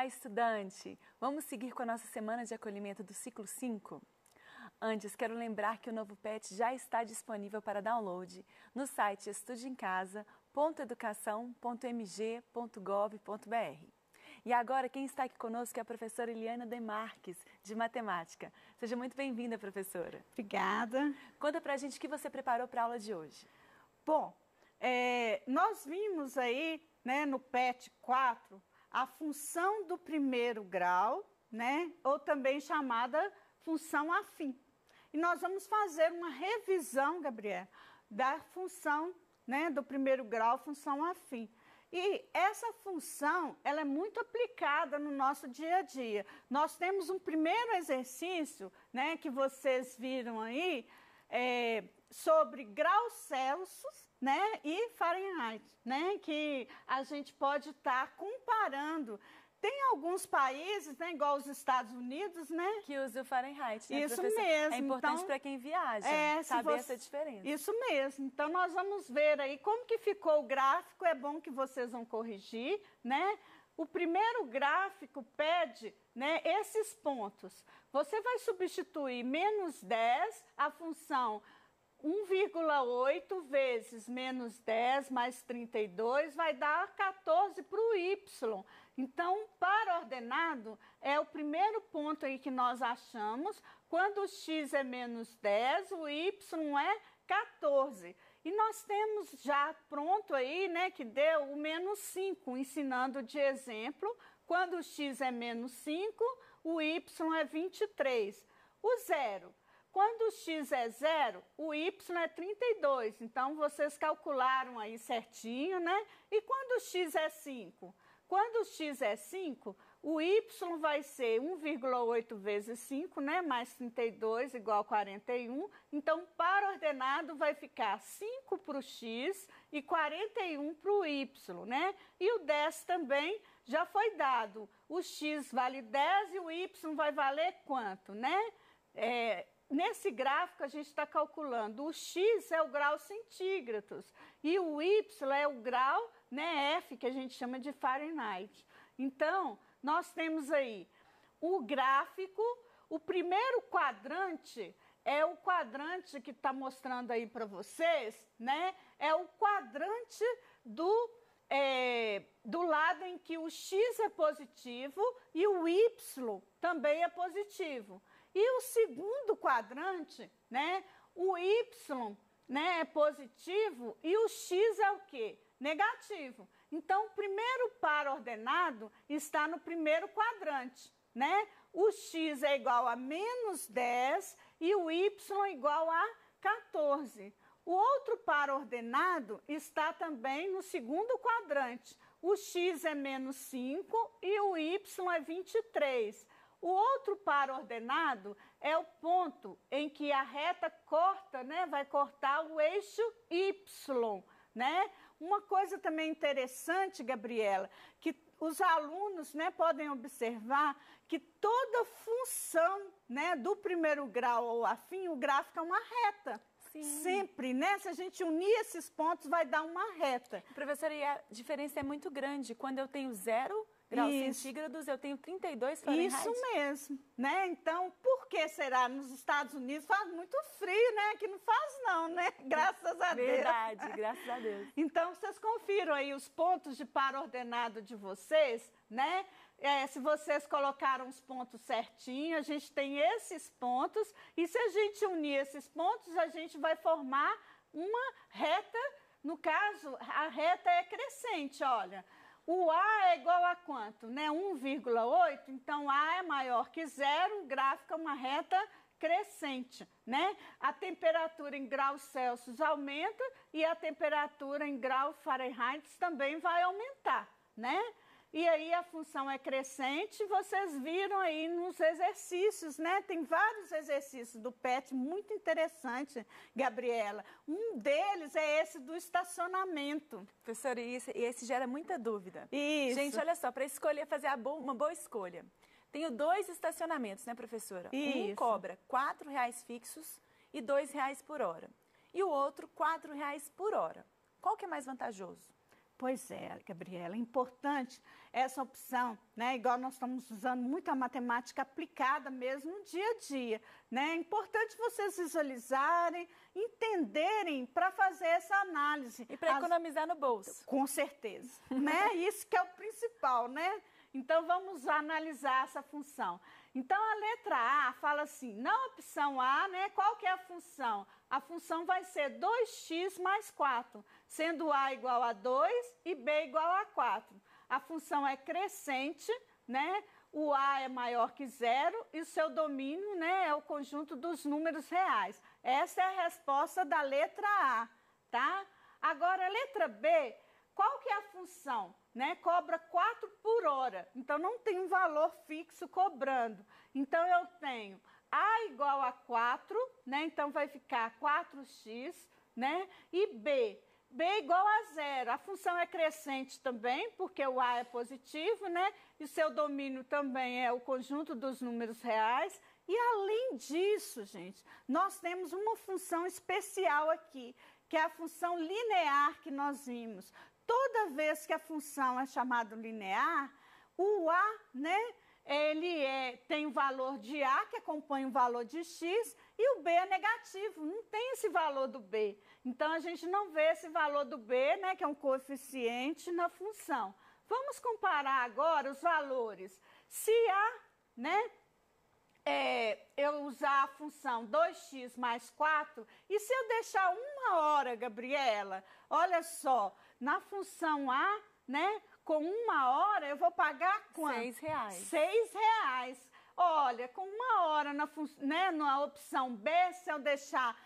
Olá, estudante! Vamos seguir com a nossa semana de acolhimento do ciclo 5? Antes, quero lembrar que o novo PET já está disponível para download no site estudemcasa.educação.mg.gov.br. E agora, quem está aqui conosco é a professora Eliana Demarques, de Matemática. Seja muito bem-vinda, professora. Obrigada. Conta pra gente o que você preparou para a aula de hoje. Bom, nós vimos aí, né, no PET 4, a função do primeiro grau, né, ou também chamada função afim. E nós vamos fazer uma revisão, Gabriela, da função, né, do primeiro grau, função afim. E essa função, ela é muito aplicada no nosso dia a dia. Nós temos um primeiro exercício, né, que vocês viram aí, sobre graus Celsius, né, e Fahrenheit, né, que a gente pode estar comparando. Tem alguns países, né, igual os Estados Unidos, né? Que usa o Fahrenheit, né, isso professora? mesmo. É importante então, para quem viaja, saber essa diferença. Isso mesmo. Então, nós vamos ver aí como que ficou o gráfico. É bom que vocês vão corrigir, né? O primeiro gráfico pede, né, esses pontos. Você vai substituir menos 10, a função 1,8 vezes menos 10 mais 32 vai dar 14 para o y. Então, para ordenado, é o primeiro ponto aí que nós achamos. Quando o x é menos 10, o y é 14. E nós temos já pronto aí, né, que deu o menos 5, ensinando de exemplo. Quando o x é menos 5, o y é 23. O zero. Quando o x é 0, o y é 32. Então, vocês calcularam aí certinho, né? E quando o x é 5? Quando o x é 5, o y vai ser 1,8 vezes 5, né? Mais 32 igual a 41. Então, para ordenado, vai ficar 5 para o x e 41 para o y, né? E o 10 também já foi dado. O x vale 10 e o y vai valer quanto, né? Nesse gráfico, a gente está calculando, o x é o grau centígrados e o y é o grau, né, F, que a gente chama de Fahrenheit. Então, nós temos aí o gráfico, o primeiro quadrante é o quadrante que está mostrando aí para vocês, né? É o quadrante do lado em que o x é positivo e o y também é positivo. E o segundo quadrante, né, o y, né, é positivo e o x é o quê? Negativo. Então, o primeiro par ordenado está no primeiro quadrante, né? O x é igual a menos 10 e o y é igual a 14. O outro par ordenado está também no segundo quadrante. O x é menos 5 e o y é 23. O outro par ordenado é o ponto em que a reta corta, né, vai cortar o eixo Y, né? Uma coisa também interessante, Gabriela, que os alunos, né, podem observar que toda função, né, do primeiro grau ou afim, o gráfico é uma reta. Sim. Sempre, né? Se a gente unir esses pontos, vai dar uma reta. Professora, e a diferença é muito grande. Quando eu tenho 0 graus centígrados, eu tenho 32 Fahrenheit. Isso mesmo, né? Então, por que será? Nos Estados Unidos faz muito frio, né? Aqui não faz não, né? Graças a Deus. Verdade, graças a Deus. Então, vocês confiram aí os pontos de par ordenado de vocês, né? Se vocês colocaram os pontos certinho, a gente tem esses pontos, e se a gente unir esses pontos, a gente vai formar uma reta. No caso, a reta é crescente, olha. O A é igual a quanto? Né? 1,8, então A é maior que 0, o gráfico é uma reta crescente, né? A temperatura em graus Celsius aumenta e a temperatura em grau Fahrenheit também vai aumentar, né? E aí a função é crescente, vocês viram aí nos exercícios, né? Tem vários exercícios do PET muito interessante, Gabriela. Um deles é esse do estacionamento. Professora, e esse gera muita dúvida. Isso. Gente, olha só, para escolher, fazer uma boa escolha. Tenho 2 estacionamentos, né, professora? Isso. Um cobra R$ 4,00 fixos e R$ 2,00 por hora. E o outro R$ 4,00 por hora. Qual que é mais vantajoso? Pois é, Gabriela, é importante essa opção, né? Igual nós estamos usando muito a matemática aplicada mesmo no dia a dia, né? É importante vocês visualizarem, entenderem para fazer essa análise. E para economizar no bolso. Com certeza, né? Isso que é o principal, né? Então, vamos analisar essa função. Então, a letra A fala assim, na opção A, né, qual que é a função? A função vai ser 2x mais 4, sendo A igual a 2 e B igual a 4. A função é crescente, né? O A é maior que zero e o seu domínio, né, é o conjunto dos números reais. Essa é a resposta da letra A, tá? Agora, a letra B, qual que é a função? Né? Cobra 4 por hora, então não tem um valor fixo cobrando. Então, eu tenho A igual a 4, né? Então vai ficar 4x, né? E B igual a zero. A função é crescente também, porque o A é positivo, né? E o seu domínio também é o conjunto dos números reais. E além disso, gente, nós temos uma função especial aqui, que é a função linear que nós vimos. Toda vez que a função é chamada linear, o A, né, tem o valor de A, que acompanha o valor de X, e o B é negativo, não tem esse valor do B. Então, a gente não vê esse valor do B, né, que é um coeficiente, na função. Vamos comparar agora os valores. Se A, né, eu usar a função 2x mais 4, e se eu deixar 1 hora, Gabriela, olha só, na função A, né, com 1 hora, eu vou pagar quanto? R$6. R$6. Olha, com 1 hora na opção B, se eu deixar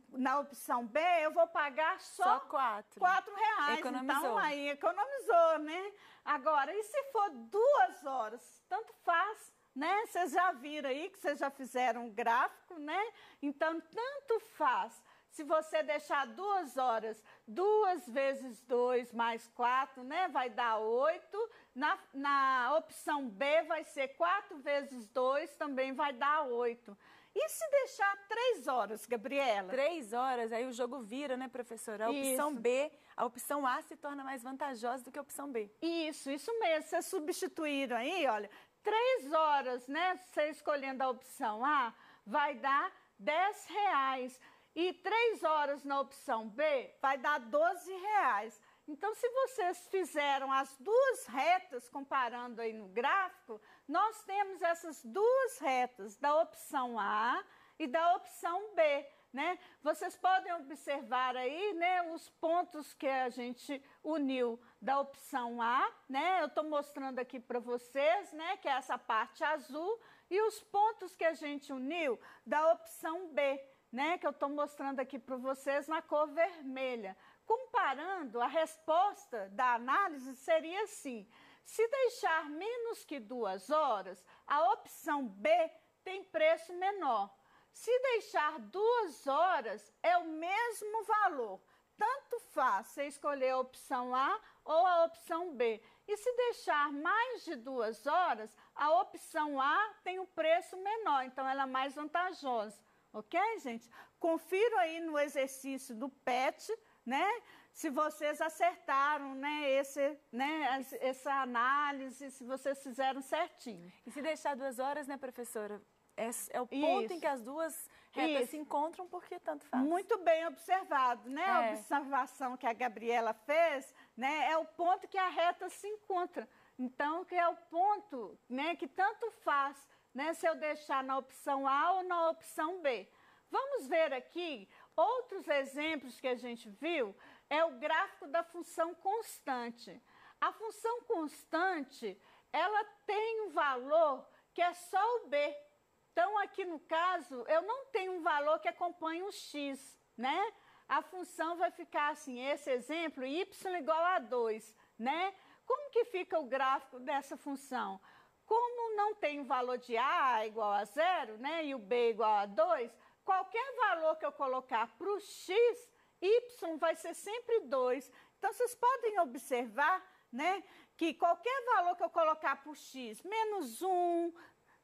na opção B, eu vou pagar só R$4. Economizou. Então, aí economizou, né? Agora, e se for 2 horas? Tanto faz. Né? Vocês já viram aí que vocês já fizeram um gráfico, né? Então, tanto faz. Se você deixar 2 horas, 2 vezes 2 mais 4, né? Vai dar 8. Na opção B vai ser 4 vezes 2, também vai dar 8. E se deixar 3 horas, Gabriela? 3 horas, aí o jogo vira, né, professora? A opção B, a opção A se torna mais vantajosa do que a opção B. Isso mesmo. Vocês substituíram aí, olha, 3 horas, né? Você escolhendo a opção A, vai dar R$10. E 3 horas na opção B, vai dar R$12. Então, se vocês fizeram as duas retas, comparando aí no gráfico, nós temos essas duas retas, da opção A e da opção B, né? Vocês podem observar aí, né, os pontos que a gente uniu da opção A, né? Eu estou mostrando aqui para vocês, né, que é essa parte azul, e os pontos que a gente uniu da opção B, né, que eu estou mostrando aqui para vocês na cor vermelha. Comparando, a resposta da análise seria assim: se deixar menos que 2 horas, a opção B tem preço menor. Se deixar 2 horas, é o mesmo valor. Tanto faz você escolher a opção A ou a opção B. E se deixar mais de 2 horas, a opção A tem um preço menor, então ela é mais vantajosa. Ok, gente? Confiro aí no exercício do PET, né? Se vocês acertaram, né, essa análise, se vocês fizeram certinho. E se deixar 2 horas, né, professora? É o ponto em que as duas retas se encontram, porque tanto faz. Muito bem observado, né? A observação que a Gabriela fez, né, é o ponto que a reta se encontra. Então, que é o ponto, né, que tanto faz, né, se eu deixar na opção A ou na opção B. Vamos ver aqui outros exemplos que a gente viu. É o gráfico da função constante. A função constante, ela tem um valor que é só o B. Então, aqui no caso, eu não tenho um valor que acompanhe o x, né? A função vai ficar assim, esse exemplo, y igual a 2, né? Como que fica o gráfico dessa função? Como não tem o valor de A igual a 0, né? E o B igual a 2, qualquer valor que eu colocar para o x, y vai ser sempre 2. Então, vocês podem observar, né, que qualquer valor que eu colocar para o x, menos 1,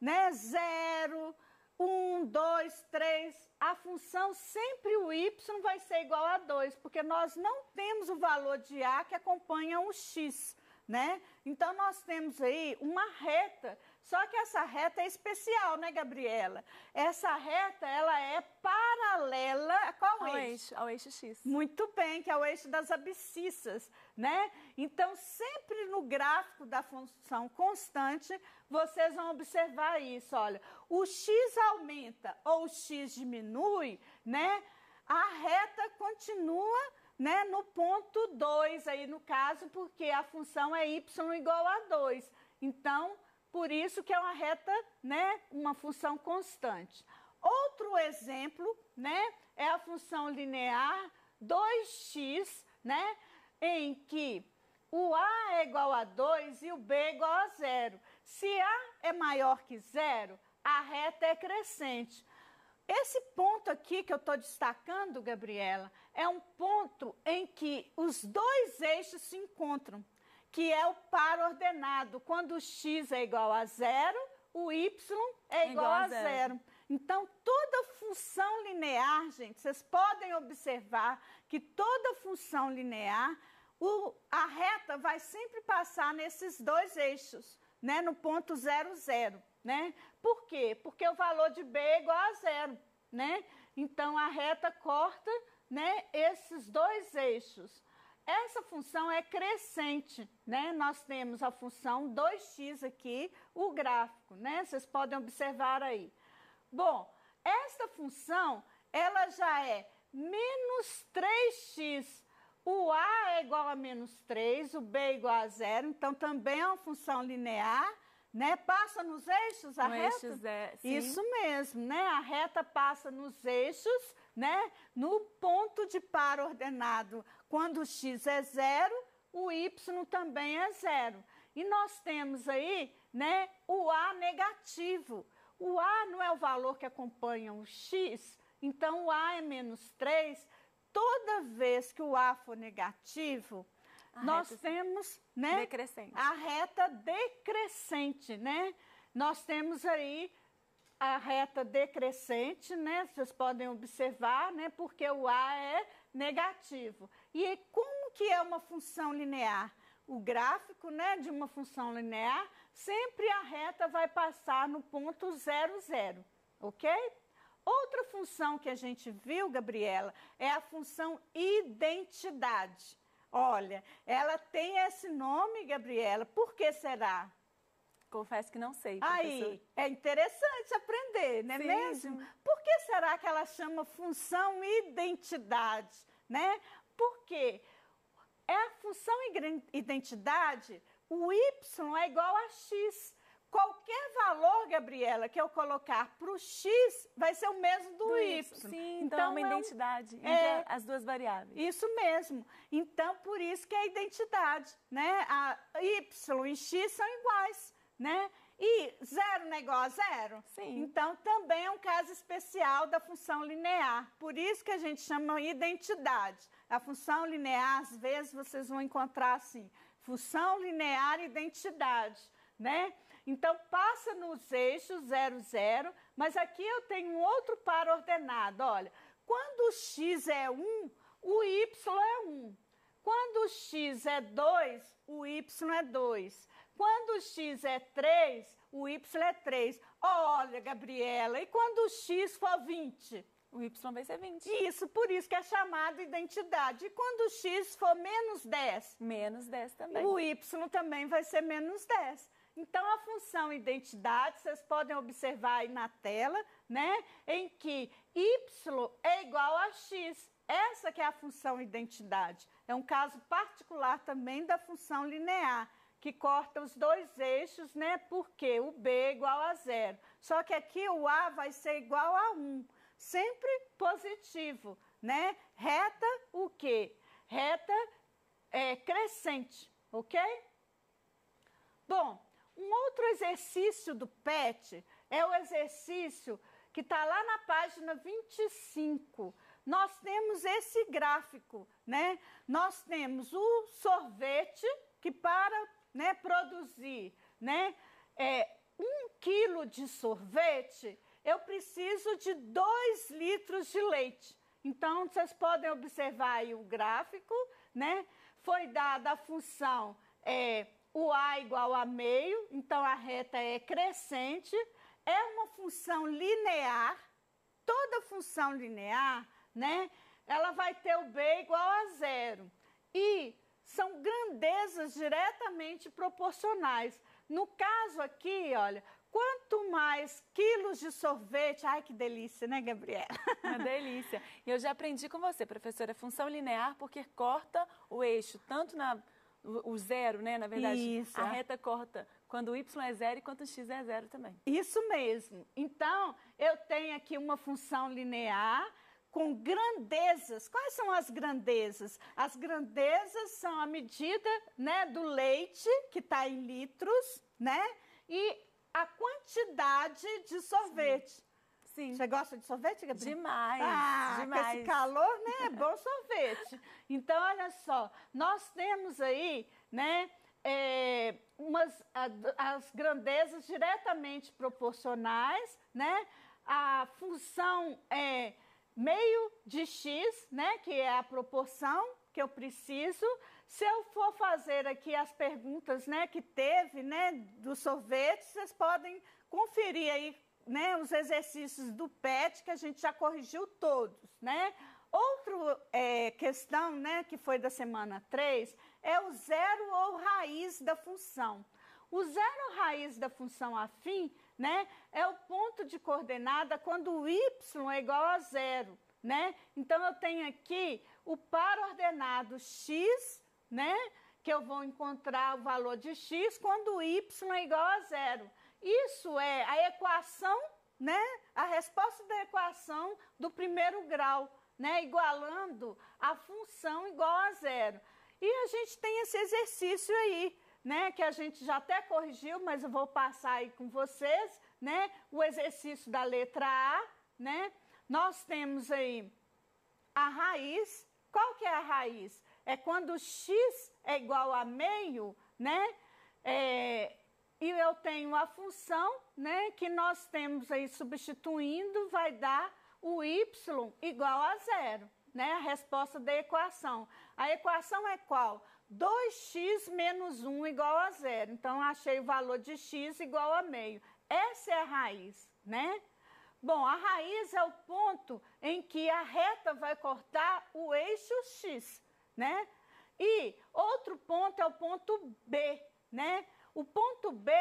né, 0, 1, 2, 3, a função sempre o y vai ser igual a 2, porque nós não temos o valor de a que acompanha o x, né? Então, nós temos aí uma reta, só que essa reta é especial, né, Gabriela? Essa reta, ela é paralela a qual eixo? Ao eixo x. Muito bem, que é o eixo das abscissas, né? Então, sempre no gráfico da função constante, vocês vão observar isso, olha. O x aumenta ou o x diminui, né? A reta continua, né, no ponto 2 aí no caso, porque a função é y igual a 2. Então, por isso que é uma reta, né, uma função constante. Outro exemplo, né, é a função linear 2x, né, em que o a é igual a 2 e o b é igual a 0. Se a é maior que 0, a reta é crescente. Esse ponto aqui que eu estou destacando, Gabriela, é um ponto em que os dois eixos se encontram, que é o par ordenado. Quando o x é igual a 0, o y é igual a 0. Então, toda função linear, gente, vocês podem observar que toda função linear, a reta vai sempre passar nesses dois eixos, né, no ponto 0, 0. Né? Por quê? Porque o valor de b é igual a 0, né? Então, a reta corta, né, esses dois eixos. Essa função é crescente, né? Nós temos a função 2x aqui, o gráfico, né? Vocês podem observar aí. Bom, esta função, ela já é menos 3x. O a é igual a menos 3, o b é igual a 0, então também é uma função linear. Né? Passa nos eixos a reta? Eixos sim. Isso mesmo, né? A reta passa nos eixos, né? No ponto de par ordenado, quando o x é 0, o y também é 0. E nós temos aí, né, o a negativo. O a não é o valor que acompanha o x, então o a é menos 3. Toda vez que o a for negativo, nós temos, né, decrescente. A reta decrescente, né? Nós temos aí a reta decrescente, né? Vocês podem observar, né? Porque o a é negativo. E como que é uma função linear? O gráfico, né, de uma função linear, sempre a reta vai passar no ponto 0, 0, ok? Outra função que a gente viu, Gabriela, é a função identidade. Olha, ela tem esse nome, Gabriela, por que será? Confesso que não sei, professor. Aí, é interessante aprender, não é mesmo? Por que será que ela chama função identidade, né? Porque a função identidade, o y é igual a x. Qualquer valor, Gabriela, que eu colocar para o x, vai ser o mesmo do y. Sim, então é uma identidade entre as duas variáveis. Isso mesmo. Então, por isso que é a identidade, né? A y e x são iguais, né? E 0 não é igual a 0? Sim. Então, também é um caso especial da função linear. Por isso que a gente chama identidade. A função linear, às vezes, vocês vão encontrar assim, função linear identidade, né? Então, passa nos eixos 0, 0, mas aqui eu tenho um outro par ordenado. Olha, quando o x é 1, o y é 1. Quando o x é 2, o y é 2. Quando o x é 3, o y é 3. Olha, Gabriela, e quando o x for 20? O y vai ser 20. Isso, por isso que é chamado identidade. E quando o x for menos 10? Menos 10 também. O y também vai ser menos 10. Então, a função identidade, vocês podem observar aí na tela, né? Em que y é igual a x. Essa que é a função identidade. É um caso particular também da função linear, que corta os dois eixos, né? Porque o b é igual a 0. Só que aqui o a vai ser igual a 1. Sempre positivo, né? Reta o quê? Reta crescente, ok? Bom, um outro exercício do PET é o exercício que está lá na página 25. Nós temos esse gráfico, né? Nós temos o sorvete, que para, né, produzir, né, 1 quilo de sorvete, eu preciso de 2 litros de leite. Então, vocês podem observar aí o gráfico, né? Foi dada a função o A igual a meio, então a reta é crescente, é uma função linear, toda função linear, né? Ela vai ter o B igual a 0. E são grandezas diretamente proporcionais. No caso aqui, olha, quanto mais quilos de sorvete... Ai, que delícia, né, Gabriela? Uma delícia. E eu já aprendi com você, professora, função linear, porque corta o eixo, tanto o zero, né, na verdade. Isso. A reta corta quando o y é 0 e quando o x é 0 também. Isso mesmo. Então, eu tenho aqui uma função linear com grandezas. Quais são as grandezas? As grandezas são a medida, né, do leite, que está em litros, né, e a quantidade de sorvete. Sim. Você gosta de sorvete, Gabriela? Demais, demais. Com esse calor, né, é bom sorvete. Então, olha só, nós temos aí, né, as grandezas diretamente proporcionais, né, a função é meio de x, né, que é a proporção que eu preciso. Se eu for fazer aqui as perguntas, né, que teve, né, do sorvete, vocês podem conferir aí, né, os exercícios do PET, que a gente já corrigiu todos, né. Outra questão, né, que foi da semana 3, é o zero ou raiz da função. O zero raiz da função afim, né, é o ponto de coordenada quando o y é igual a 0, né? Então, eu tenho aqui o par ordenado x, né, que eu vou encontrar o valor de x quando o y é igual a 0. Isso é a equação, né, a resposta da equação do primeiro grau, né, igualando a função igual a 0. E a gente tem esse exercício aí, né, que a gente já até corrigiu, mas eu vou passar aí com vocês, né, o exercício da letra A, né, nós temos aí a raiz. Qual que é a raiz? É quando x é igual a meio, né, e eu tenho a função, né, que nós temos aí substituindo, vai dar o y igual a 0, né, a resposta da equação. A equação é qual? 2x menos 1 igual a 0. Então, achei o valor de x igual a meio. Essa é a raiz, né? Bom, a raiz é o ponto em que a reta vai cortar o eixo x, né? E outro ponto é o ponto B, né? O ponto B,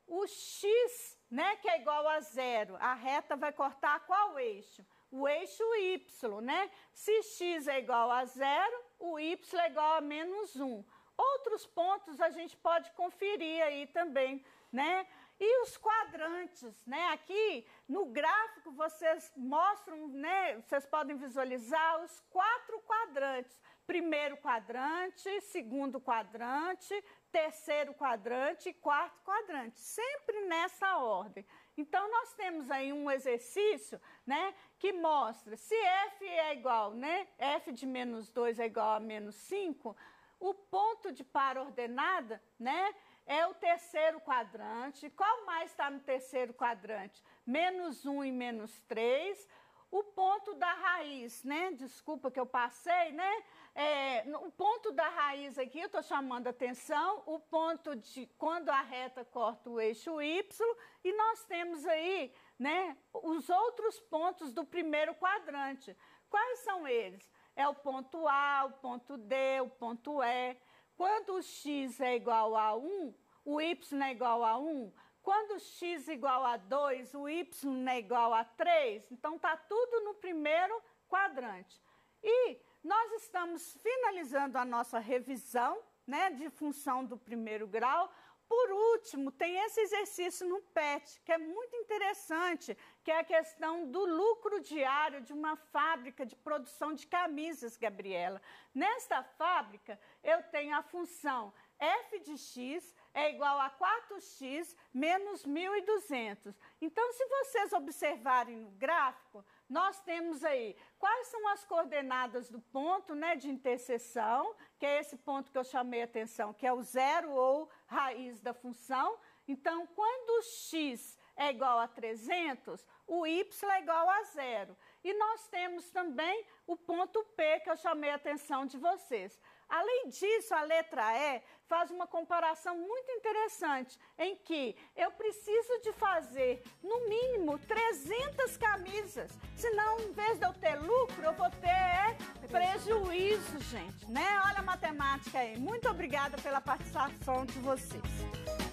o x, né, que é igual a 0, a reta vai cortar qual eixo? O eixo y, né? Se x é igual a 0, o y é igual a menos 1. Outros pontos a gente pode conferir aí também, né? E os quadrantes, né? Aqui no gráfico vocês mostram, né? Vocês podem visualizar os 4 quadrantes. Primeiro quadrante, segundo quadrante, terceiro quadrante e quarto quadrante. Sempre nessa ordem. Então, nós temos aí um exercício, né, que mostra se f é igual, né, f de menos 2 é igual a menos 5, o ponto de par ordenada, né, é o terceiro quadrante. Qual mais está no terceiro quadrante? Menos 1 e menos 3. O ponto da raiz, né, desculpa que eu passei, né, o ponto da raiz aqui, eu estou chamando a atenção, o ponto de quando a reta corta o eixo y, e nós temos aí, né, os outros pontos do primeiro quadrante. Quais são eles? É o ponto A, o ponto D, o ponto E. Quando o x é igual a 1, o y é igual a 1. Quando x é igual a 2, o y é igual a 3. Então, está tudo no primeiro quadrante. E nós estamos finalizando a nossa revisão, né, de função do primeiro grau. Por último, tem esse exercício no PET, que é muito interessante, que é a questão do lucro diário de uma fábrica de produção de camisas, Gabriela. Nesta fábrica, eu tenho a função f de x é igual a 4x menos 1.200. Então, se vocês observarem no gráfico, nós temos aí quais são as coordenadas do ponto, né, de interseção, que é esse ponto que eu chamei a atenção, que é o zero ou raiz da função. Então, quando o x é igual a 300, o y é igual a 0. E nós temos também o ponto P, que eu chamei a atenção de vocês. Além disso, a letra E faz uma comparação muito interessante, em que eu preciso de fazer, no mínimo, 300 camisas. Senão, em vez de eu ter lucro, eu vou ter prejuízo, gente, né? Olha a matemática aí. Muito obrigada pela participação de vocês.